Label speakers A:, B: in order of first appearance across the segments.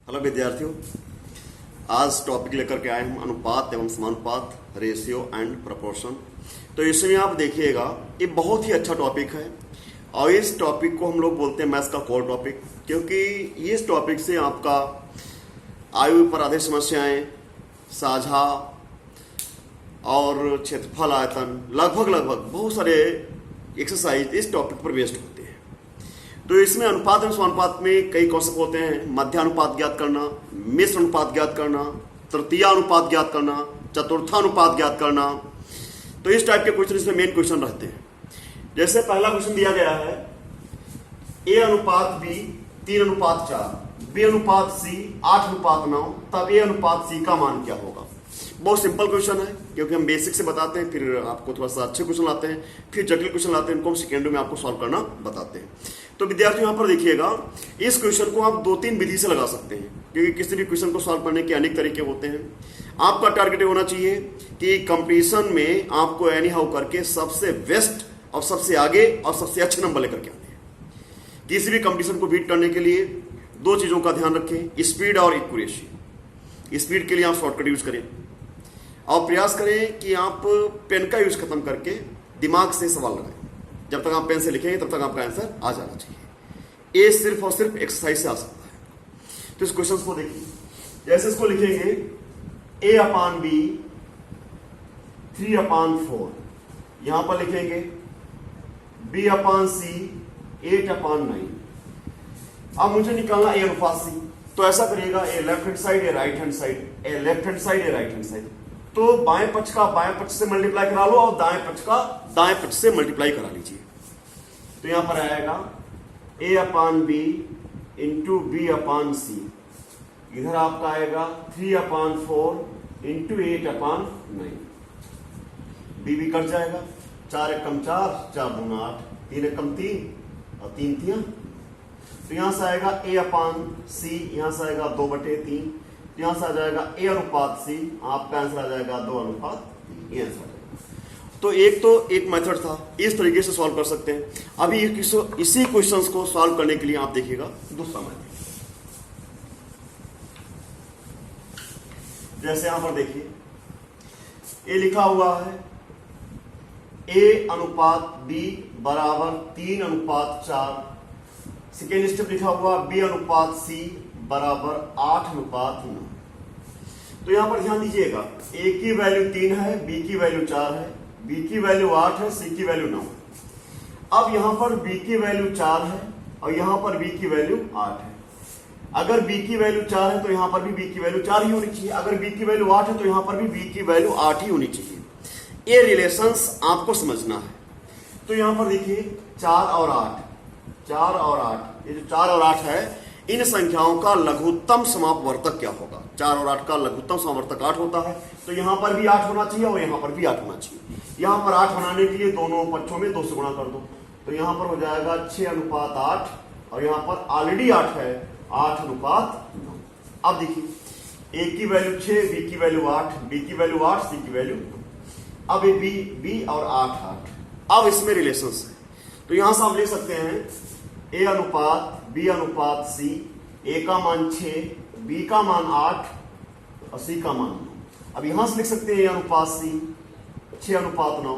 A: Hello विद्यार्थियों, आज topic लेकर के आए हम अनुपात एवं समानुपात, रेशियो एंड प्रोपोर्शन। तो इसमें आप देखिएगा ये बहुत ही अच्छा टॉपिक है और इस टॉपिक को हम लोग बोलते हैं मैथ्स का कोर टॉपिक, क्योंकि इस टॉपिक से आपका आयु पर आधारित समस्याएं, साझा और क्षेत्रफल आयतन लगभग बहुत सारे एक्सरसाइज इस टॉपिक पर बेस्ड होते हैं। तो इसमें अनुपात एवं समानुपात में कई कॉन्सेप्ट होते हैं। मध्यानुपात ज्ञात करना, मिश्र अनुपात ज्ञात करना, तृतीयानुपात ज्ञात करना, चतुर्थानुपात ज्ञात करना। तो इस टाइप के क्वेश्चन इसमें मेन क्वेश्चन रहते हैं। जैसे पहला क्वेश्चन दिया गया है a अनुपात b 3:4, b अनुपात c 8:9, तब a अनुपात c का मान क्या होगा। बहुत सिंपल क्वेश्चन है, क्योंकि हम बेसिक से बताते हैं, फिर आपको थोड़ा सा अच्छे क्वेश्चन लाते हैं, फिर जटिल क्वेश्चन लाते हैं, इनको हम सेकेंडरी में आपको सॉल्व करना बताते हैं। तो विद्यार्थियों यहाँ पर देखिएगा, इस क्वेश्चन को आप 2-3 विधि से लगा सकते हैं, क्योंकि किसी भी क्वेश्चन को सॉल्व करने के अनेक तरीके होते हैं। आपका टारगेट होना चाहिए कि कंपटीशन में आपको एनी हाउ करके सबसे बेस्ट और सबसे आगे और सबसे अच्छे नंबर लेकर के आने हैं। किसी भी कंपटीशन को बीट करने के लिए दो चीजों का ध्यान रखें, स्पीड और एक्यूरेसी। स्पीड के लिए आप शॉर्टकट यूज करें और प्रयास करें कि आप पेन का यूज खत्म करके दिमाग से सवाल लगाएं। जब तक आप पेन से लिखेंगे तब तक आपका आंसर आ जाना चाहिए। ये सिर्फ और सिर्फ एक्सरसाइज से आ सकता है। तो इस क्वेश्चन को देखिए, जैसे इसको लिखेंगे a/b 3/4, यहां पर लिखेंगे b/c 8/9। अब मुझे निकालना a अनुपात c, तो ऐसा करिएगा a left hand side, a right hand side, a left hand side, a right hand side. तो बाएं पक्ष का बाएं पक्ष से मल्टीप्लाई करा लो और दाएं पक्ष का दाएं पक्ष से मल्टीप्लाई करा लीजिए। तो यहां पर आएगा a/b इंटू b/c, इधर आपका आएगा 3/4 इंटू 8/9। b कट जाएगा, 4 एकम 4, 4 दूना 8, 3 एकम 3 और 3 3। तो यहां से आएगा a/c, यहां से आएगा 2/3, यहां से आ जाएगा a अनुपात c, आपका आंसर आ जाएगा 2/3। ये आंसर आ जाएगा। तो एक मेथड था, इस तरीके से सॉल्व कर सकते हैं। अभी इसी क्वेश्चंस को सॉल्व करने के लिए आप देखिएगा दूसरा मेथड। जैसे यहां पर देखिए ये लिखा हुआ है a अनुपात b बराबर 3:4। सेकेंड स्टेप लिखा हुआ b अनुपात c बराबर 8:9। तो यहां पर ध्यान दीजिएगा, a की वैल्यू 3 है, b की वैल्यू 4 है, b की वैल्यू 8 है, c की वैल्यू 9 है। अब यहां पर b की वैल्यू 4 है और यहां पर b की वैल्यू 8 है। अगर b की वैल्यू 4 है तो यहां पर भी b की वैल्यू 4 ही होनी चाहिए। अगर b की वैल्यू 8 है तो यहां पर भी b की वैल्यू 8 ही होनी चाहिए। ये रिलेशंस आपको समझना है। तो यहां पर देखिए 4 और 8, 4 और 8, ये जो 4 और 8 है, इन संख्याओं का लघुत्तम समापवर्तक क्या होगा। 4 और 8 का लघुत्तम समापवर्तक 8 होता है। तो यहां पर भी 8 होना चाहिए और यहां पर भी 8 होना चाहिए। यहां पर 8 बनाने के लिए दोनों पक्षों में 2 से गुणा कर दो, तो यहां पर हो जाएगा 6:8 और यहां पर ऑलरेडी 8 है, 8:9। अब देखिए a की वैल्यू 6, b की वैल्यू 8, b की वैल्यू 8, c की वैल्यू 9। अब ये b और 8। अब इसमें रिलेशंस है, तो यहां से आप ले सकते हैं a अनुपात b अनुपात c, a का मान 6, b का मान 8 और c का मान 9। अब यहां से लिख सकते हैं a अनुपात c 6:9,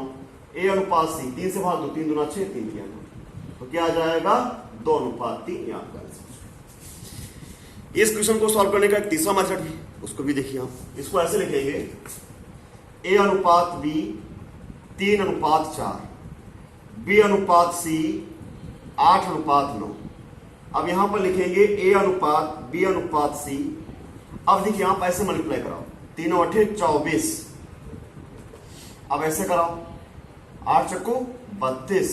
A: a अनुपात c 3 से भाग दो, 3 दूना 6, 3 3 9। तो क्या आ जाएगा 2:3। यहां पर इस क्वेश्चन को सॉल्व करने का एक तीसरा मेथड है, उसको भी देखिए आप। इसको ऐसे लिखेंगे a अनुपात b 3:4, b अनुपात c 8:9। अब यहां पर लिखेंगे a अनुपात b अनुपात c। अब देखिए आप ऐसे मल्टीप्लाई कराओ, 3 8 24। अब ऐसे कराओ, 8 चक्को 32।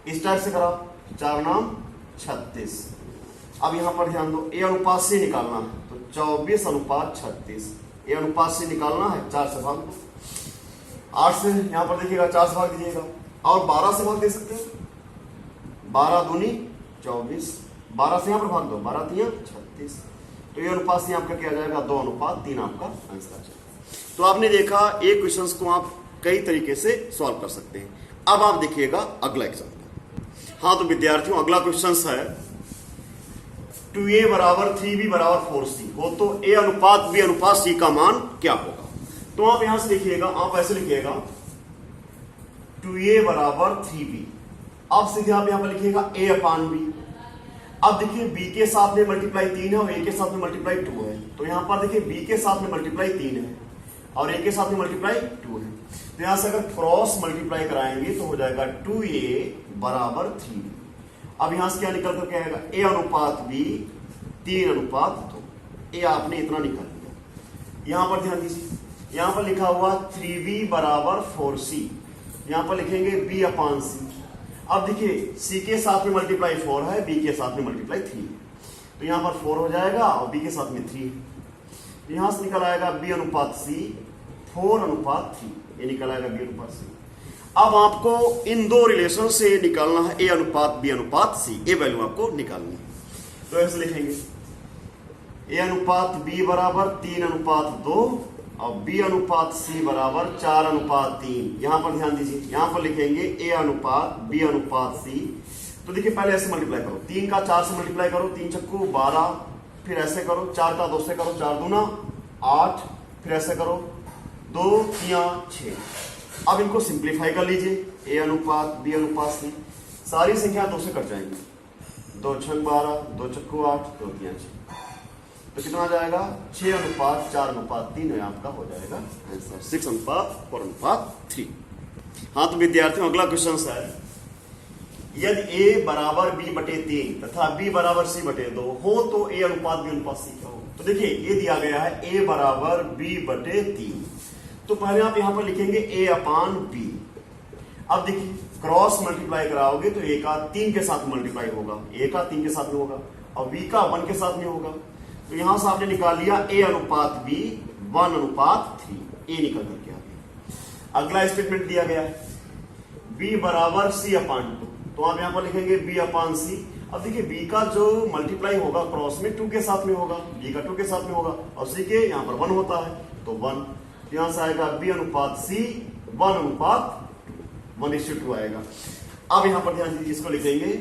A: इस टाइप से कराओ, 4 नाम 36। अब यहां पर ध्यान दो, a अनुपात c निकालना है, तो 24:36। a अनुपात c निकालना है, 4 से भाग दो। 8 से यहां पर देखिएगा 4 से भाग दीजिएगा और 12 से भाग दे सकते हैं, 12 दूनी 24, 12 से यहां पर भाग दो, 12 3 36। तो ये अनुपात से आपका क्या जाएगा 2:3 आपका आंसर आ जाएगा। तो आपने देखा एक क्वेश्चंस को आप कई तरीके से सॉल्व कर सकते हैं। अब आप देखिएगा अगला एग्जाम्पल। हाँ तो विद्यार्थियों, अगला क्वेश्चन है 2a बराबर 3b बराबर 4c हो तो a अनुपात b अनुपात c का मान क्या होगा। तो आप यहां से लिखिएगा, आप ऐसे लिखिएगा 2a बराबर 3b। अब सीधे आप यहां पर लिखिएगा a अपान b। अब देखिए b के साथ में मल्टीप्लाई 3 है और a के साथ में मल्टीप्लाई 2 है, तो यहां पर देखिए b के साथ में मल्टीप्लाई 3 है और a के साथ में मल्टीप्लाई 2 है, तो यहां से अगर क्रॉस मल्टीप्लाई कराएंगे तो हो जाएगा 2a बराबर 3b। अब यहां से क्या निकल कर के आएगा, a अनुपात b 3 अनुपात 2। a आपने इतना निकाल लिया। यहां पर ध्यान दीजिए, यहां पर लिखा हुआ 3b बराबर 4c, यहां पर लिखेंगे b अपान c। अब देखिए c के साथ में मल्टीप्लाई 4 है, b के साथ में मल्टीप्लाई 3 है, तो यहां पर 4 हो जाएगा और b के साथ में 3 है। यहां से निकल आएगा b अनुपात c 4 अनुपात 3, ये निकल आएगा b अनुपात c। अब आपको इन दो रिलेशन से निकालना है a अनुपात b अनुपात c, ये वैल्यू आपको निकालनी है। तो ऐसे लिखेंगे a अनुपात b बराबर 3 अनुपात 2 और b अनुपात c बराबर 4 अनुपात 3। यहां पर ध्यान दीजिए, यहां पर लिखेंगे a अनुपात b अनुपात c। तो देखिए पहले ऐसे मल्टीप्लाई करो, 3 का 4 से मल्टीप्लाई करो, 3 चक्कू 12, फिर ऐसे करो 4 का 2 से करो, 4 दूना 8, फिर ऐसे करो 2 3 6। अब इनको सिंप्लीफाई कर लीजिए, a अनुपात b अनुपात c, सारी संख्या 2 से कट जाएंगी, 2 6 12, 2 चक्कू 8, 2 3 6, तो कितना आ जाएगा 6 अनुपात 4 अनुपात 3 आपका हो जाएगा आंसर 6 अनुपात 4 अनुपात 3। हाँ तो विद्यार्थियों अगला क्वेश्चन है, यदि a बराबर b बटे 3 तथा b बराबर c बटे 2 हो तो a अनुपात b अनुपात c क्या हो। तो देखिए ये दिया गया है a बराबर b बटे 3, तो पहले आप यहां पर लिखेंगे a अपान b। अब देखिए क्रॉस मल्टीप्लाई कराओगे तो a का 3 के साथ मल्टीप्लाई होगा, a का 3 के साथ में होगा और b का 1 के साथ में होगा, तो यहां से आपने निकाल लिया a अनुपात b 1 अनुपात 3, a निकल करके आ गया। अगला स्टेटमेंट दिया गया है b बराबर c अपान 2, तो आप यहां पर लिखेंगे b अपान c। अब देखिए b का जो मल्टीप्लाई होगा क्रॉस में 2 के साथ में होगा, b का 2 के साथ में होगा और c के यहां पर 1 होता है तो 1, तो यहां से आएगा b अनुपात c 1 अनुपात 1:2 आएगा। अब यहां पर ध्यान दीजिए, इसको लिखेंगे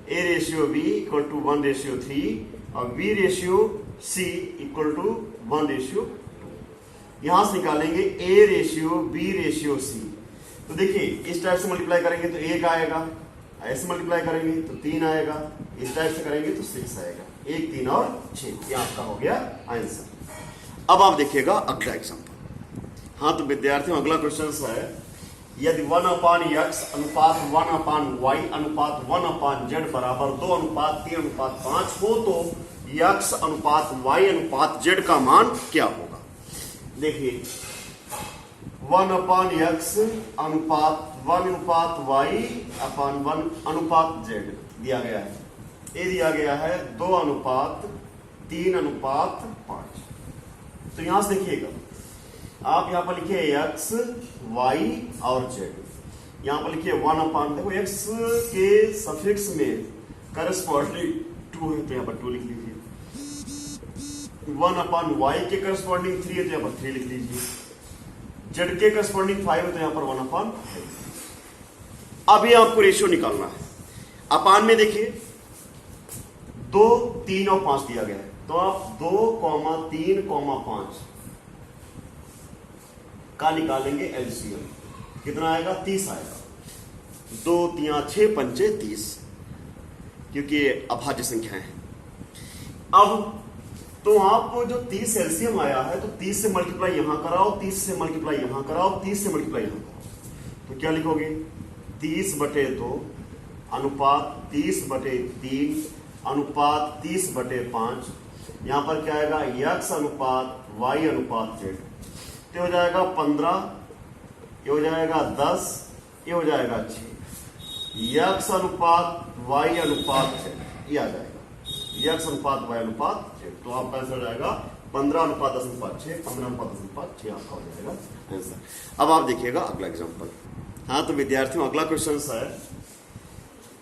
A: a ratio b equal to 1:3 और b ratio c equal to 1:2। यहां से निकालेंगे a ratio b ratio c। तो देखिए इस टाइप से मल्टीप्लाई करेंगे तो 1 आएगा, ऐसे मल्टीप्लाई करेंगे तो 3 आएगा, इस टाइप से करेंगे तो 6 आएगा, 1 3 और 6, ये आपका हो गया आंसर। अब आप देखिएगा अगला एग्जांपल। हाँ तो विद्यार्थियों अगला क्वेश्चन है, यदि 1 अपान x अनुपात 1 अपान y अनुपात 1 अपान z बराबर 2 अनुपात 3 अनुपात 5 हो तो x अनुपात y अनुपात z का मान क्या होगा। देखिए 1 अपान x अनुपात 1 अनुपात y अपान 1 अनुपात z दिया गया है, ये दिया गया है 2 अनुपात 3 अनुपात 5। तो यहां से देखिएगा आप यहां पर लिखिए x y और z, यहां पर लिखिए 1 अपान, देखो x के सफिक्स में करस्पॉन्डिंग 2 है तो यहां पर 2 लिख लीजिए, 1 अपान y के करस्पॉन्डिंग 3 है तो यहां पर 3 लिख लीजिए, z के करस्पॉन्डिंग 5 है तो यहां पर 1 अपान 5। अभी आपको रेशियो निकालना है। अपान में देखिए 2 3 और 5 दिया गया है, तो आप 2 3 5 का निकालेंगे एलसीएम, कितना आएगा 30 आएगा, 2 3 6 5 30, क्योंकि ये अभाज्य संख्याएं हैं। अब तो आपको जो 30 एलसीएम आया है तो 30 से मल्टीप्लाई यहां कराओ, 30 से मल्टीप्लाई यहां कराओ, 30 से मल्टीप्लाई यहां कराओ, तो क्या लिखोगे 30/2 अनुपात 30/3 अनुपात 30/5। यहां पर क्या आएगा x अनुपात y अनुपात z, तो हो जाएगा 15, ये हो जाएगा 10, ये हो जाएगा 6, x अनुपात y अनुपात z, ये आ जाएगा x अनुपात y अनुपात z। तो आपका आंसर हो जाएगा 15 अनुपात 10 अनुपात 6, 15 अनुपात 10 अनुपात 6 आपका हो जाएगा आंसर। अब आप देखिएगा अगला एग्जांपल। हाँ तो विद्यार्थियों अगला क्वेश्चन है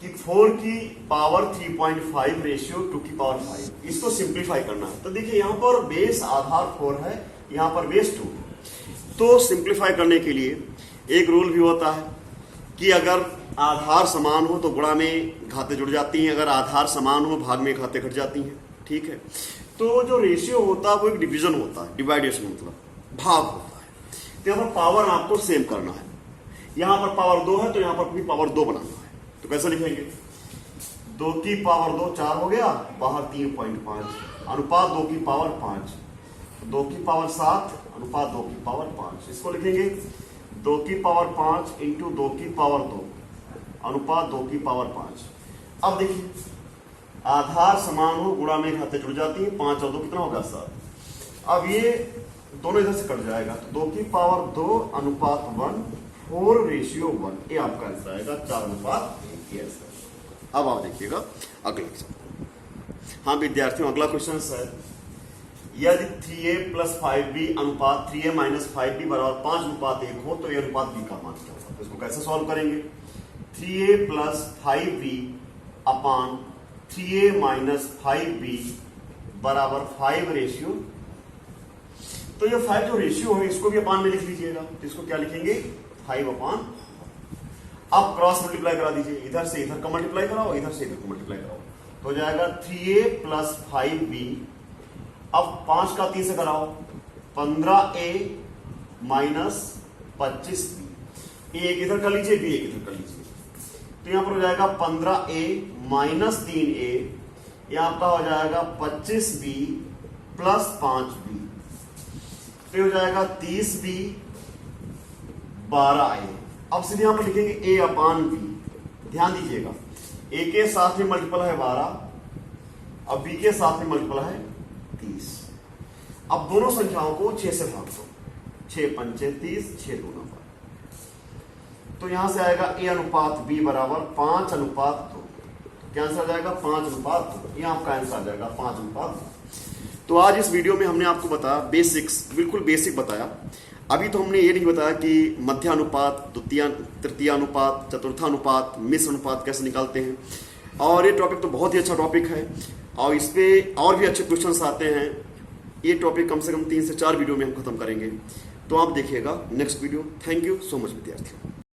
A: कि 4 की पावर 3.5 रेशियो 2 की पावर 5, इसको सिंप्लीफाई करना है। तो देखिए यहाँ पर बेस आधार 4 है, यहाँ पर बेस 2 है, तो सिंप्लीफाई करने के लिए एक रूल भी होता है कि अगर आधार समान हो तो गुणा में घातें जुड़ जाती हैं, अगर आधार समान हो भाग में घातें घट जाती हैं। ठीक है। तो जो रेशियो होता है वो एक डिवीजन होता है, डिवाइडेशन मतलब भाग होता है। तो यहाँ पर पावर आपको सेम करना है, यहाँ पर पावर 2 है तो यहाँ पर भी पावर 2 बनाना है। तो कैसे लिखेंगे, 2 की पावर 2 4 हो गया, बाहर 3.5 अनुपात 2 की पावर 5, 2 की पावर 7 अनुपात 2 की पावर 5। इसको लिखेंगे 2 की पावर 5 इंटू 2 की पावर 2 अनुपात 2 की पावर 5। अब देखिए आधार समान हो, गुणा में घातें जुड़ जाती है, 5 और 2 कितना होगा 7। अब ये दोनों इधर से कट जाएगा, तो 2 की पावर 2 अनुपात 1 4:1, ये आपका आंसर आएगा 4:1 ये आंसर। अब आप देखिएगा अगला एग्जाम्पल। हाँ विद्यार्थियों, अगला क्वेश्चन है, यदि 3a + 5b अनुपात 3a - 5b बराबर 5:1 हो तो ये अनुपात b का मान क्या होगा। तो इसको कैसे सॉल्व करेंगे, 3a + 5b अपान 3a - 5b बराबर 5 तो ये 5 जो रेशियो है इसको भी अपान में लिख लीजिएगा। तो इसको क्या लिखेंगे 5 अपान, अब क्रॉस मल्टीप्लाई करा दीजिए, इधर से इधर का मल्टीप्लाई कराओ, इधर से इधर को मल्टीप्लाई कराओ, तो हो जाएगा 3a + 5b। अब 5 का 3 से कराओ, 15a - 25b, एक इधर कर लीजिए, b एक इधर कर लीजिए, तो यहां पर हो जाएगा 15a - 3a, यह आपका हो जाएगा 25b + 5b, तो हो जाएगा 30b 12a। अब सीधे यहां पर लिखेंगे a अपान b। ध्यान दीजिएगा a के साथ में मल्टीपल है 12, अब b के साथ में मल्टीपल है 30। अब दोनों संख्याओं को 6 से भाग दो, 6 × 5 = 30, 6 × 2 = 9। तो यहां से आएगा a अनुपात b बराबर 5:2। क्या आंसर आ जाएगा 5:2, यह आपका आंसर आ जाएगा 5:2। तो आज इस वीडियो में हमने आपको बताया बेसिक्स, बिल्कुल बेसिक बताया। अभी तो हमने ये नहीं बताया कि मध्यानुपात, तृतीयानुपात, चतुर्थानुपात, मिश्र अनुपात कैसे निकालते हैं। और ये टॉपिक तो बहुत ही अच्छा टॉपिक है और इस पे और भी अच्छे क्वेश्चंस आते हैं। ये टॉपिक कम से कम 3 से 4 वीडियो में हम खत्म करेंगे। तो आप देखिएगा next video. Thank you so much विद्यार्थियों।